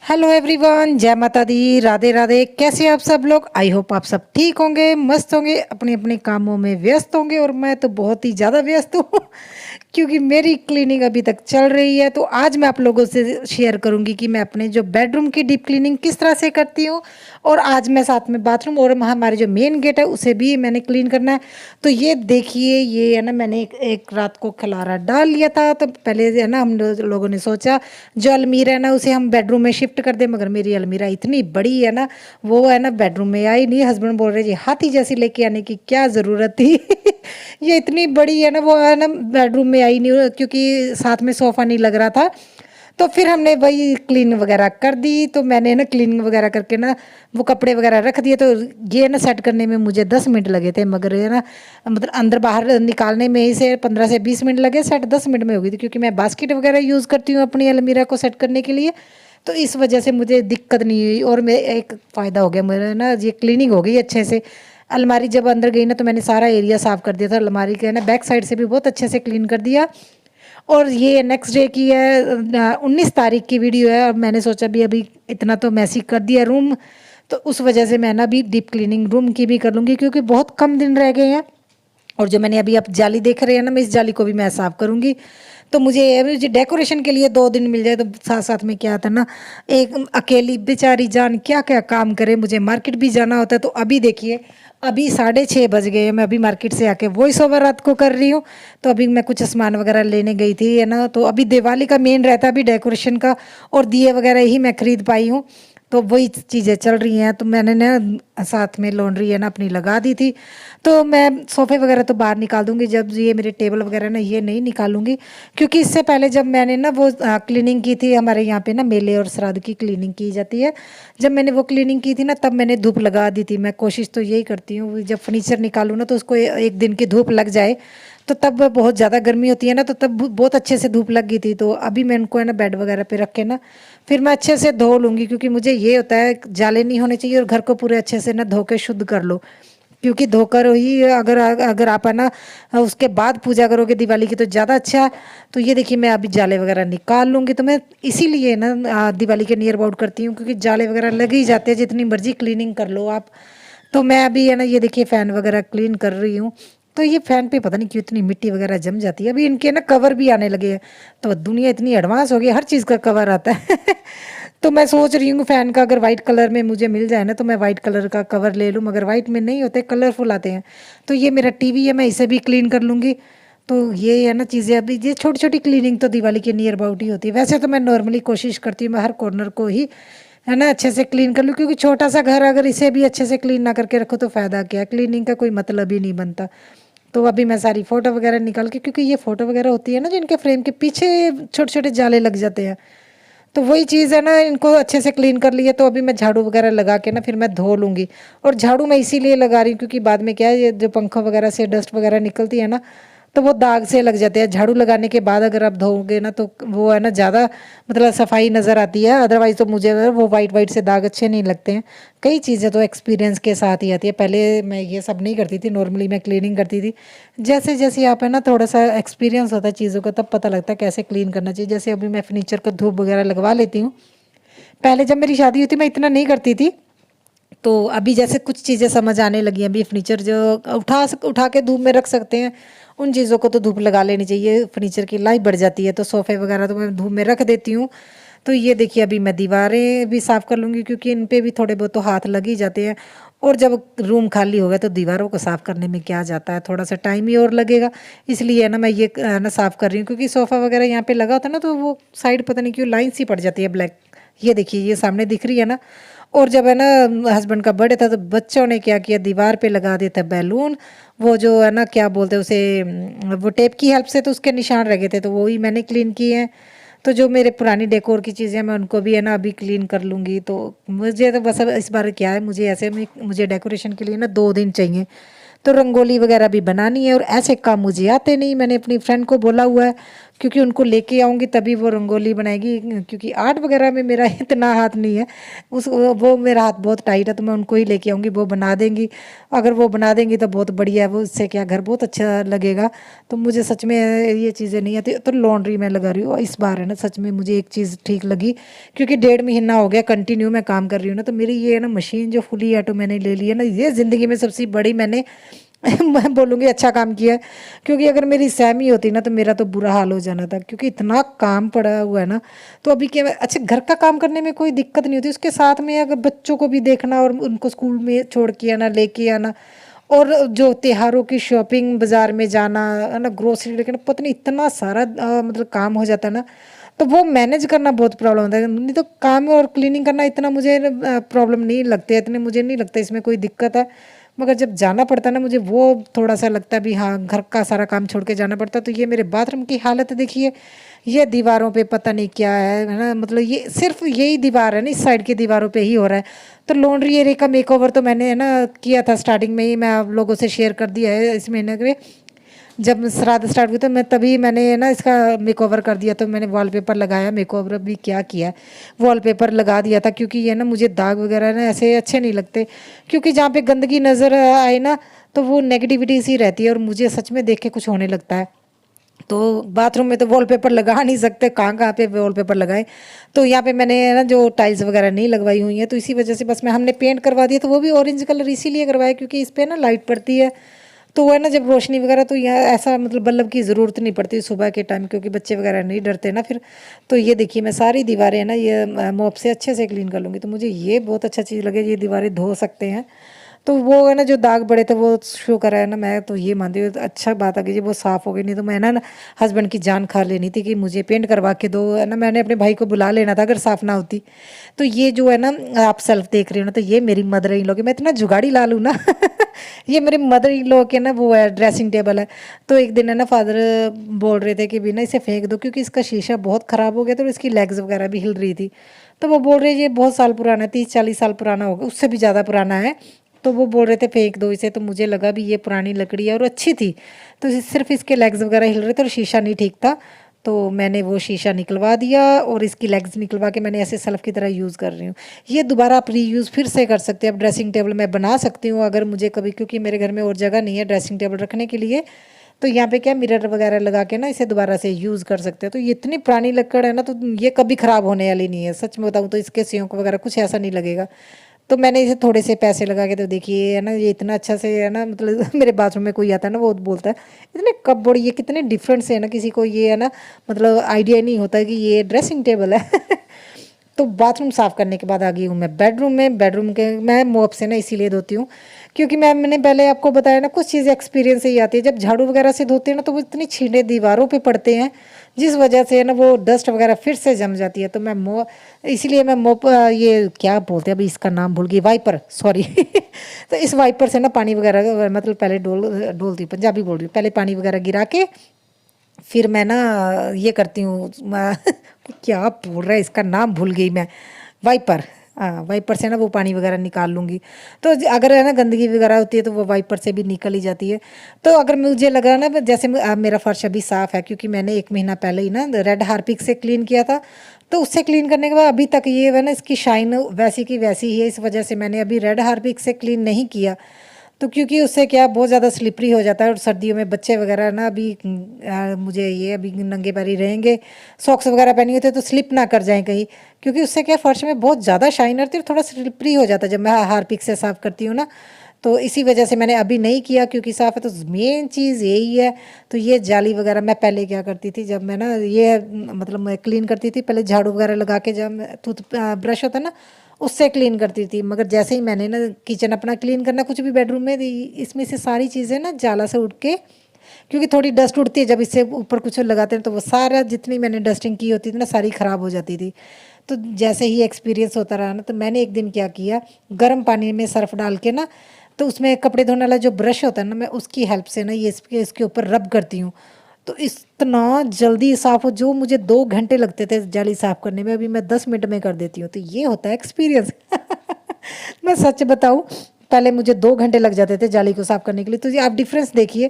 Hello everyone, जय माता दी, राधे राधे। कैसे हैं आप सब लोग? आई होप आप सब ठीक होंगे, मस्त होंगे, अपने अपने कामों में व्यस्त होंगे। और मैं तो बहुत ही ज़्यादा व्यस्त हूँ क्योंकि मेरी क्लीनिंग अभी तक चल रही है। तो आज मैं आप लोगों से शेयर करूंगी कि मैं अपने जो बेडरूम की डीप क्लीनिंग किस तरह से करती हूँ। और आज मैं साथ में बाथरूम और हमारे जो मेन गेट है उसे भी मैंने क्लीन करना है। तो ये देखिए, ये है ना, मैंने एक रात को खलारा डाल लिया था। तो पहले है ना, हम लोगों ने सोचा जो अलमीरा है ना उसे हम बेडरूम में शिफ्ट कर दे, मगर मेरी अलमीरा इतनी बड़ी है ना, वो है ना बेडरूम में आई नहीं। हस्बैंड बोल रहे जी हाथी जैसी लेके आने की क्या ज़रूरत थी ये इतनी बड़ी है ना, वो है ना बेडरूम में आई नहीं, क्योंकि साथ में सोफ़ा नहीं लग रहा था। तो फिर हमने वही क्लीन वगैरह कर दी। तो मैंने ना क्लीनिंग वगैरह करके ना वो कपड़े वगैरह रख दिए। तो ये ना सेट करने में मुझे 10 मिनट लगे थे, मगर ये ना मतलब अंदर बाहर निकालने में ही से 15 से 20 मिनट लगे। सेट 10 मिनट में हो गई थी, क्योंकि मैं बास्केट वगैरह यूज़ करती हूँ अपनी अलमीरा को सेट करने के लिए। तो इस वजह से मुझे दिक्कत नहीं हुई। और मैं एक फ़ायदा हो गया मेरा ना, ये क्लीनिंग हो गई अच्छे से। अलमारी जब अंदर गई ना तो मैंने सारा एरिया साफ़ कर दिया था। अलमारी के ना बैक साइड से भी बहुत अच्छे से क्लीन कर दिया। और ये नेक्स्ट डे की है, 19 तारीख की वीडियो है। और मैंने सोचा भी अभी इतना तो मैसी कर दिया रूम, तो उस वजह से मैं ना अभी डीप क्लीनिंग रूम की भी कर लूँगी, क्योंकि बहुत कम दिन रह गए हैं। और जो मैंने अभी आप जाली देख रहे हैं ना, मैं इस जाली को भी मैं साफ़ करूँगी। तो मुझे डेकोरेशन के लिए 2 दिन मिल जाए तो साथ साथ में क्या था ना, एक अकेली बेचारी जान क्या क्या काम करे, मुझे मार्केट भी जाना होता है। तो अभी देखिए, अभी 6:30 बज गए हैं, मैं अभी मार्केट से आके वॉइस ओवर रात को कर रही हूँ। तो अभी मैं कुछ सामान वगैरह लेने गई थी है ना। तो अभी दिवाली का मेन रहता है अभी डेकोरेशन का, और दिए वगैरह ही मैं खरीद पाई हूँ। तो वही चीज़ें चल रही हैं। तो मैंने ना साथ में लॉन्ड्री है ना अपनी लगा दी थी। तो मैं सोफ़े वगैरह तो बाहर निकाल दूंगी, जब ये मेरे टेबल वगैरह ना ये नहीं निकालूंगी। क्योंकि इससे पहले जब मैंने ना वो क्लीनिंग की थी, हमारे यहाँ पे ना मेले और श्राद्ध की क्लीनिंग की जाती है। जब मैंने वो क्लीनिंग की थी ना, तब मैंने धूप लगा दी थी। मैं कोशिश तो यही करती हूँ जब फर्नीचर निकालूँ ना तो उसको एक दिन की धूप लग जाए। तो तब बहुत ज़्यादा गर्मी होती है ना, तो तब बहुत अच्छे से धूप लग गई थी। तो अभी मैं उनको है ना बेड वगैरह पे रख के ना फिर मैं अच्छे से धो लूँगी, क्योंकि मुझे ये होता है जाले नहीं होने चाहिए, और घर को पूरे अच्छे से ना धो के शुद्ध कर लो। क्योंकि धोकर ही अगर अगर आप है ना उसके बाद पूजा करोगे दिवाली की तो ज़्यादा अच्छा है। तो ये देखिए, मैं अभी जाले वगैरह निकाल लूँगी। तो मैं इसीलिए ना दिवाली के नियर अबाउट करती हूँ, क्योंकि जाले वगैरह लग ही जाते हैं जितनी मर्जी क्लीनिंग कर लो आप। तो मैं अभी है ना, ये देखिए फ़ैन वगैरह क्लीन कर रही हूँ। तो ये फ़ैन पे पता नहीं क्यों इतनी मिट्टी वगैरह जम जाती है। अभी इनके ना कवर भी आने लगे हैं। तो दुनिया इतनी एडवांस हो गई, हर चीज़ का कवर आता है तो मैं सोच रही हूँ फ़ैन का अगर वाइट कलर में मुझे मिल जाए ना तो मैं वाइट कलर का कवर ले लूँ, मगर वाइट में नहीं होते, कलरफुल आते हैं। तो ये मेरा टीवी है, मैं इसे भी क्लीन कर लूँगी। तो ये है ना चीज़ें, अभी ये छोटी छोटी क्लीनिंग तो दिवाली के नियर अबाउट ही होती है। वैसे तो मैं नॉर्मली कोशिश करती हूँ मैं हर कॉर्नर को ही है ना अच्छे से क्लीन कर लूँ, क्योंकि छोटा सा घर अगर इसे भी अच्छे से क्लीन ना करके रखो तो फ़ायदा क्या है, क्लीनिंग का कोई मतलब ही नहीं बनता। तो अभी मैं सारी फ़ोटो वगैरह निकाल के, क्योंकि ये फ़ोटो वगैरह होती है ना जिनके फ्रेम के पीछे छोटे छोटे जाले लग जाते हैं। तो वही चीज़ है ना, इनको अच्छे से क्लीन कर लिए। तो अभी मैं झाड़ू वगैरह लगा के ना फिर मैं धो लूँगी। और झाड़ू मैं इसीलिए लगा रही हूँ क्योंकि बाद में क्या है, ये जो पंखों वगैरह से डस्ट वगैरह निकलती है ना, तो वो दाग से लग जाते हैं। झाड़ू लगाने के बाद अगर आप धोओगे ना तो वो है ना ज़्यादा मतलब सफाई नज़र आती है। अदरवाइज़ तो मुझे वो वाइट वाइट से दाग अच्छे नहीं लगते हैं। कई चीज़ें तो एक्सपीरियंस के साथ ही आती है। पहले मैं ये सब नहीं करती थी, नॉर्मली मैं क्लीनिंग करती थी। जैसे जैसे आप है ना थोड़ा सा एक्सपीरियंस होता है चीज़ों का, तब पता लगता है कैसे क्लीन करना चाहिए। जैसे अभी मैं फर्नीचर को धूप वगैरह लगवा लेती हूँ। पहले जब मेरी शादी हुई थी मैं इतना नहीं करती थी। तो अभी जैसे कुछ चीज़ें समझ आने लगी हैं। अभी फर्नीचर जो उठा के धूप में रख सकते हैं, उन चीज़ों को तो धूप लगा लेनी चाहिए। फर्नीचर की लाइफ बढ़ जाती है। तो सोफ़े वगैरह तो मैं धूप में रख देती हूँ। तो ये देखिए, अभी मैं दीवारें भी साफ़ कर लूँगी, क्योंकि इन पे भी थोड़े बहुत तो हाथ लग ही जाते हैं। और जब रूम खाली हो गया तो दीवारों को साफ़ करने में क्या जाता है, थोड़ा सा टाइम ही और लगेगा। इसलिए है ना मैं ये ना साफ़ कर रही हूँ, क्योंकि सोफ़ा वगैरह यहाँ पे लगा होता है ना तो वो साइड पता नहीं क्यों लाइन सी पड़ जाती है ब्लैक। ये देखिए, ये सामने दिख रही है ना। और जब है ना हस्बैंड का बर्थडे था तो बच्चों ने क्या किया, दीवार पे लगा दिया था बैलून। वो जो है ना क्या बोलते हैं उसे, वो टेप की हेल्प से तो उसके निशान रह गए थे, तो वो ही मैंने क्लीन किए हैं। तो जो मेरे पुरानी डेकोर की चीज़ें मैं उनको भी है ना अभी क्लीन कर लूँगी। तो मुझे तो बस अब इस बार क्या है, मुझे ऐसे में मुझे डेकोरेशन के लिए ना 2 दिन चाहिए। तो रंगोली वगैरह भी बनानी है, और ऐसे काम मुझे आते नहीं। मैंने अपनी फ्रेंड को बोला हुआ है क्योंकि उनको लेके आऊँगी तभी वो रंगोली बनाएगी, क्योंकि आर्ट वगैरह में मेरा इतना हाथ नहीं है। उस वो मेरा हाथ बहुत टाइट है, तो मैं उनको ही लेके आऊँगी, वो बना देंगी। अगर वो बना देंगी तो बहुत बढ़िया है, वो उससे क्या घर बहुत अच्छा लगेगा। तो मुझे सच में ये चीज़ें नहीं आती, तो लॉन्ड्री मैं लगा रही हूँ इस बार है ना। सच में मुझे एक चीज़ ठीक लगी, क्योंकि 1.5 महीना हो गया कंटिन्यू मैं काम कर रही हूँ ना, तो मेरी ये है ना मशीन जो फुली ऑटो मैंने ले ली है ना, ये ज़िंदगी में सबसे बड़ी मैंने मैं बोलूँगी अच्छा काम किया है। क्योंकि अगर मेरी सेमी होती ना तो मेरा तो बुरा हाल हो जाना था, क्योंकि इतना काम पड़ा हुआ है ना। तो अभी क्या, अच्छा घर का काम करने में कोई दिक्कत नहीं होती, उसके साथ में अगर बच्चों को भी देखना और उनको स्कूल में छोड़ के आना, लेके आना, और जो त्योहारों की शॉपिंग बाजार में जाना है ना, ग्रोसरी लेके ना, पता नहीं इतना सारा मतलब काम हो जाता है ना। तो वो मैनेज करना बहुत प्रॉब्लम होता है, नहीं तो काम और क्लीनिंग करना इतना मुझे प्रॉब्लम नहीं लगती है, इतने मुझे नहीं लगता इसमें कोई दिक्कत है। मगर जब जाना पड़ता है ना मुझे, वो थोड़ा सा लगता है भी हाँ, घर का सारा काम छोड़ के जाना पड़ता है। तो ये मेरे बाथरूम की हालत देखिए, ये दीवारों पे पता नहीं क्या है ना, मतलब ये सिर्फ यही दीवार है ना, इस साइड की दीवारों पे ही हो रहा है। तो लॉन्ड्री एरिया का मेकओवर तो मैंने है ना किया था स्टार्टिंग में ही, मैं आप लोगों से शेयर कर दिया है इस महीने के। जब श्राद्ध स्टार्ट हुई तो मैं तभी मैंने ना इसका मेकओवर कर दिया, तो मैंने वॉलपेपर लगाया, मेकओवर भी क्या किया, वॉलपेपर लगा दिया था। क्योंकि ये ना मुझे दाग वगैरह ना ऐसे अच्छे नहीं लगते, क्योंकि जहाँ पे गंदगी नज़र आए ना तो वो नेगेटिविटी सी रहती है, और मुझे सच में देख के कुछ होने लगता है। तो बाथरूम में तो वॉलपेपर लगा नहीं सकते, कहाँ कहाँ पे वॉलपेपर लगाए। तो यहाँ पे मैंने ना जो टाइल्स वगैरह नहीं लगवाई हुई है, तो इसी वजह से बस मैं हमने पेंट करवा दिया, तो वो भी ऑरेंज कलर इसीलिए करवाया क्योंकि इस पर ना लाइट पड़ती है। तो वो है ना जब रोशनी वगैरह, तो यहाँ ऐसा मतलब बल्ब की ज़रूरत नहीं पड़ती सुबह के टाइम, क्योंकि बच्चे वगैरह नहीं डरते ना फिर। तो ये देखिए मैं सारी दीवारें है ना ये मॉप से अच्छे से क्लीन कर लूँगी, तो मुझे ये बहुत अच्छा चीज़ लगे, ये दीवारें धो सकते हैं। तो वो है ना जो दाग बड़े थे वो शो करा है ना, मैं तो ये मानती हूँ अच्छा बात आ गई जी, वो साफ़ हो गई। नहीं तो मैं ना हस्बैंड की जान खा लेनी थी कि मुझे पेंट करवा के दो, है ना, मैंने अपने भाई को बुला लेना था अगर साफ़ ना होती। तो ये जो है ना आप सेल्फ देख रहे हो ना, तो ये मेरी मदर इन लॉ की, मैं इतना जुगाड़ी ला लूँ ना ये मेरे मदर इन लॉ के ना वो है ड्रेसिंग टेबल है। तो एक दिन है ना फादर बोल रहे थे कि भी ना इसे फेंक दो, क्योंकि इसका शीशा बहुत ख़राब हो गया था और इसकी लेग्स वगैरह भी हिल रही थी। तो वो बोल रहे ये बहुत साल पुराना है, 30-40 साल पुराना होगा, उससे भी ज़्यादा पुराना है। तो वो बोल रहे थे फेंक दो इसे, तो मुझे लगा भी ये पुरानी लकड़ी है और अच्छी थी, तो सिर्फ इसके लेग्स वगैरह हिल रहे थे और शीशा नहीं ठीक था। तो मैंने वो शीशा निकलवा दिया और इसकी लेग्स निकलवा के मैंने ऐसे सेल्फ की तरह यूज़ कर रही हूँ। ये दोबारा आप रीयूज़ फिर से कर सकते हैं, अब ड्रेसिंग टेबल मैं बना सकती हूँ अगर मुझे कभी, क्योंकि मेरे घर में और जगह नहीं है ड्रेसिंग टेबल रखने के लिए। तो यहाँ पे क्या मिरर वगैरह लगा के ना इसे दोबारा से यूज़ कर सकते हैं। तो ये इतनी पुरानी लकड़ है ना, तो ये कभी ख़राब होने वाली नहीं है, सच में बताऊँ तो इसके सियोंक वगैरह कुछ ऐसा नहीं लगेगा। तो मैंने इसे थोड़े से पैसे लगा के, तो देखिए है ना ये इतना अच्छा से है ना, मतलब मेरे बाथरूम में कोई आता है ना वो बोलता है इतने कपबोर्ड ये कितने डिफरेंट से है ना, किसी को ये है ना मतलब आइडिया नहीं होता कि ये ड्रेसिंग टेबल है तो बाथरूम साफ़ करने के बाद आ गई हूँ मैं बेडरूम में। बेडरूम के मैं मोप से ना इसीलिए धोती हूँ क्योंकि मैंने पहले आपको बताया ना कुछ चीज़ें एक्सपीरियंस से ही आती है। जब झाड़ू वगैरह से धोते हैं ना तो वो इतनी छींटे दीवारों पे पड़ते हैं, जिस वजह से ना वो डस्ट वगैरह फिर से जम जाती है। तो मैं इसीलिए मैं मोप ये क्या बोलते हैं अभी इसका नाम भूल गई, वाइपर, सॉरी तो इस वाइपर से ना पानी वगैरह मतलब पहले डोलती, पंजाबी बोल रही हूँ, पहले पानी वगैरह गिरा के फिर मैं ना ये करती हूँ क्या बोल रहा है इसका नाम भूल गई मैं, वाइपर। हाँ वाइपर से ना वो पानी वगैरह निकाल लूँगी। तो अगर है ना गंदगी वगैरह होती है तो वो वाइपर से भी निकल ही जाती है। तो अगर मुझे लगा ना जैसे मेरा फर्श अभी साफ़ है क्योंकि मैंने 1 महीना पहले ही ना रेड हार्पिक से क्लीन किया था। तो उससे क्लीन करने के बाद अभी तक ये है ना इसकी शाइन वैसी की वैसी ही है, इस वजह से मैंने अभी रेड हार्पिक से क्लीन नहीं किया। तो क्योंकि उससे क्या बहुत ज़्यादा स्लिपरी हो जाता है और सर्दियों में बच्चे वगैरह ना अभी मुझे ये अभी नंगे पैर ही रहेंगे, सॉक्स वगैरह पहनी होते तो स्लिप ना कर जाएं कहीं, क्योंकि उससे क्या फर्श में बहुत ज़्यादा शाइन रहती है और थोड़ा स्लिपरी हो जाता है जब मैं हार्पिक से साफ़ करती हूँ ना। तो इसी वजह से मैंने अभी नहीं किया क्योंकि साफ़ है। तो मेन चीज़ यही है। तो ये जाली वगैरह मैं पहले क्या करती थी जब मैं ना ये मतलब मैं क्लीन करती थी पहले झाड़ू वगैरह लगा के, जब टूथ ब्रश होता है ना उससे क्लीन करती थी। मगर जैसे ही मैंने ना किचन अपना क्लीन करना कुछ भी बेडरूम में, इसमें से सारी चीज़ें ना जाला से उठ के, क्योंकि थोड़ी डस्ट उड़ती है जब इससे ऊपर कुछ लगाते हैं तो वो सारा जितनी मैंने डस्टिंग की होती थी ना सारी ख़राब हो जाती थी। तो जैसे ही एक्सपीरियंस होता रहा ना तो मैंने एक दिन क्या किया, गर्म पानी में सर्फ डाल के ना तो उसमें कपड़े धोने वाला जो ब्रश होता है ना मैं उसकी हेल्प से ना ये इसके ऊपर रब करती हूँ। तो इतना जल्दी साफ़ हो, जो मुझे 2 घंटे लगते थे जाली साफ़ करने में अभी मैं 10 मिनट में कर देती हूँ। तो ये होता है एक्सपीरियंस मैं सच बताऊँ पहले मुझे 2 घंटे लग जाते थे जाली को साफ़ करने के लिए। तो ये आप डिफ़रेंस देखिए,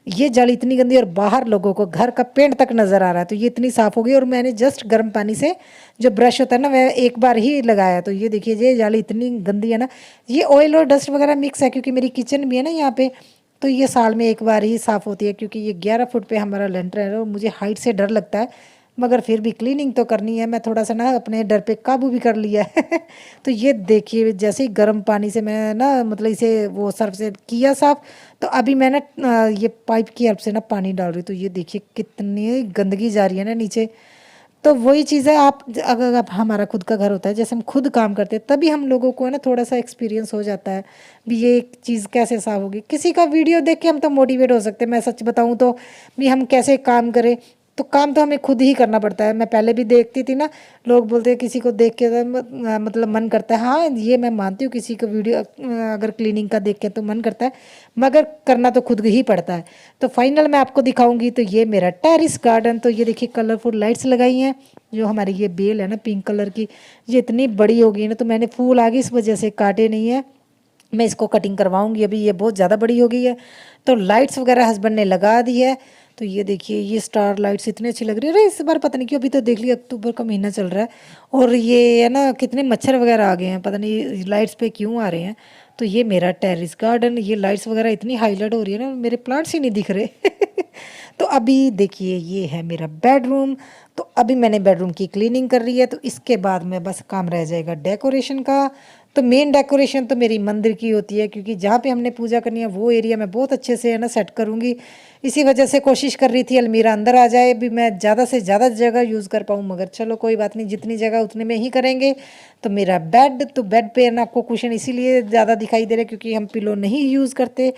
ये जाली इतनी गंदी और बाहर लोगों को घर का पेंट तक नज़र आ रहा है। तो ये इतनी साफ़ हो गई और मैंने जस्ट गर्म पानी से जो ब्रश होता है ना, वह एक बार ही लगाया। तो ये देखिए, ये जाली इतनी गंदी है ना, ये ऑयल और डस्ट वगैरह मिक्स है क्योंकि मेरी किचन भी है ना यहाँ पे। तो ये साल में एक बार ही साफ़ होती है क्योंकि ये 11 फुट पे हमारा लेंटर है और मुझे हाइट से डर लगता है, मगर फिर भी क्लीनिंग तो करनी है। मैं थोड़ा सा ना अपने डर पे काबू भी कर लिया है। तो ये देखिए, जैसे ही गर्म पानी से मैं ना मतलब इसे वो सर्फ से किया साफ़, तो अभी मैं ना ये पाइप की हेल्प से ना पानी डाल रही हूँ। तो ये देखिए कितनी गंदगी जा रही है ना नीचे। तो वही चीज़ है, आप अगर आप हमारा खुद का घर होता है, जैसे हम खुद काम करते हैं, तभी हम लोगों को है ना थोड़ा सा एक्सपीरियंस हो जाता है भी ये एक चीज़ कैसे साफ होगी। किसी का वीडियो देख के हम तो मोटिवेट हो सकते हैं। मैं सच बताऊं तो भी हम कैसे काम करें, तो काम तो हमें खुद ही करना पड़ता है। मैं पहले भी देखती थी ना, लोग बोलते हैं किसी को देख के तो मतलब मन करता है। हाँ, ये मैं मानती हूँ, किसी को वीडियो अगर क्लीनिंग का देख के तो मन करता है, मगर करना तो खुद ही पड़ता है। तो फाइनल मैं आपको दिखाऊंगी। तो ये मेरा टेरिस गार्डन, तो ये देखिए कलरफुल लाइट्स लगाई हैं। जो हमारी ये बेल है ना पिंक कलर की, ये इतनी बड़ी हो गई है ना, तो मैंने फूल आ गई इस वजह से काटे नहीं है। मैं इसको कटिंग करवाऊंगी, अभी ये बहुत ज़्यादा बड़ी हो गई है। तो लाइट्स वगैरह हस्बैंड ने लगा दी है। तो ये देखिए, ये स्टार लाइट्स इतनी अच्छी लग रही है। अरे इस बार पता नहीं क्यों, अभी तो देख लिया अक्टूबर का महीना चल रहा है और ये है ना कितने मच्छर वगैरह आ गए हैं, पता नहीं लाइट्स पे क्यों आ रहे हैं। तो ये मेरा टेरिस गार्डन, ये लाइट्स वगैरह इतनी हाईलाइट हो रही है ना, मेरे प्लांट्स ही नहीं दिख रहे। तो अभी देखिए, ये है मेरा बेडरूम। तो अभी मैंने बेडरूम की क्लीनिंग कर रही है, तो इसके बाद में बस काम रह जाएगा डेकोरेशन का। तो मेन डेकोरेशन तो मेरी मंदिर की होती है क्योंकि जहाँ पे हमने पूजा करनी है वो एरिया मैं बहुत अच्छे से है ना सेट करूँगी। इसी वजह से कोशिश कर रही थी अलमीरा अंदर आ जाए, भी मैं ज़्यादा से ज़्यादा जगह यूज़ कर पाऊँ, मगर चलो कोई बात नहीं, जितनी जगह उतने में ही करेंगे। तो मेरा बेड, तो बेड पे ना आपको कुशन इसीलिए ज़्यादा दिखाई दे रहा है क्योंकि हम पिलो नहीं यूज़ करते।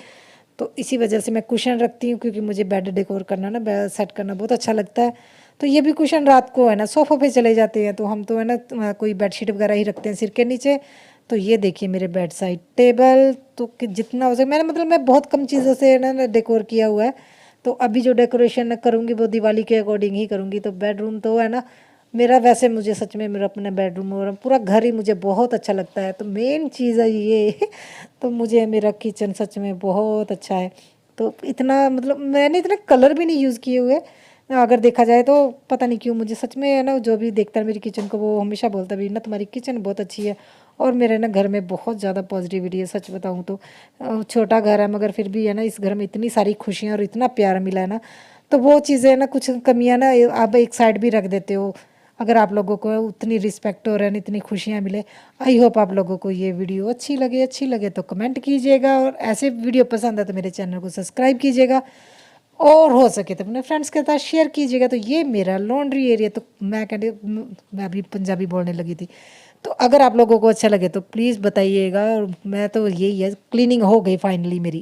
तो इसी वजह से मैं कुशन रखती हूँ क्योंकि मुझे बेड डेकोर करना ना सेट करना बहुत अच्छा लगता है। तो ये भी कुशन रात को है ना सोफ़ा पे चले जाते हैं, तो हम तो है ना कोई बेडशीट वगैरह ही रखते हैं सिर के नीचे। तो ये देखिए मेरे बेड साइड टेबल, तो कि जितना हो सके मैंने मतलब मैं बहुत कम चीज़ों से ना डेकोर किया हुआ है। तो अभी जो डेकोरेशन करूँगी वो दिवाली के अकॉर्डिंग ही करूँगी। तो बेडरूम तो है ना मेरा, वैसे मुझे सच में मेरा अपना बेडरूम और पूरा घर ही मुझे बहुत अच्छा लगता है। तो मेन चीज़ है ये। तो मुझे मेरा किचन सच में बहुत अच्छा है। तो इतना मतलब मैंने इतने कलर भी नहीं यूज़ किए हुए, अगर देखा जाए तो। पता नहीं क्यों मुझे सच में है ना, जो भी देखता है मेरी किचन को वो हमेशा बोलता भी ना तुम्हारी किचन बहुत अच्छी है। और मेरे ना घर में बहुत ज़्यादा पॉजिटिविटी है, सच बताऊँ तो। छोटा घर है मगर फिर भी है ना इस घर में इतनी सारी खुशियाँ और इतना प्यार मिला है ना। तो वो चीज़ें ना कुछ कमियाँ ना आप एक साइड भी रख देते हो, अगर आप लोगों को उतनी रिस्पेक्ट हो रहा है, इतनी खुशियाँ मिले। आई होप आप लोगों को ये वीडियो अच्छी लगे तो कमेंट कीजिएगा, और ऐसे वीडियो पसंद है तो मेरे चैनल को सब्सक्राइब कीजिएगा, और हो सके तो अपने फ्रेंड्स के साथ शेयर कीजिएगा। तो ये मेरा लॉन्ड्री एरिया, तो मैं कहती मैं अभी पंजाबी बोलने लगी थी। तो अगर आप लोगों को अच्छा लगे तो प्लीज़ बताइएगा, और मैं तो यही है, क्लीनिंग हो गई फाइनली मेरी।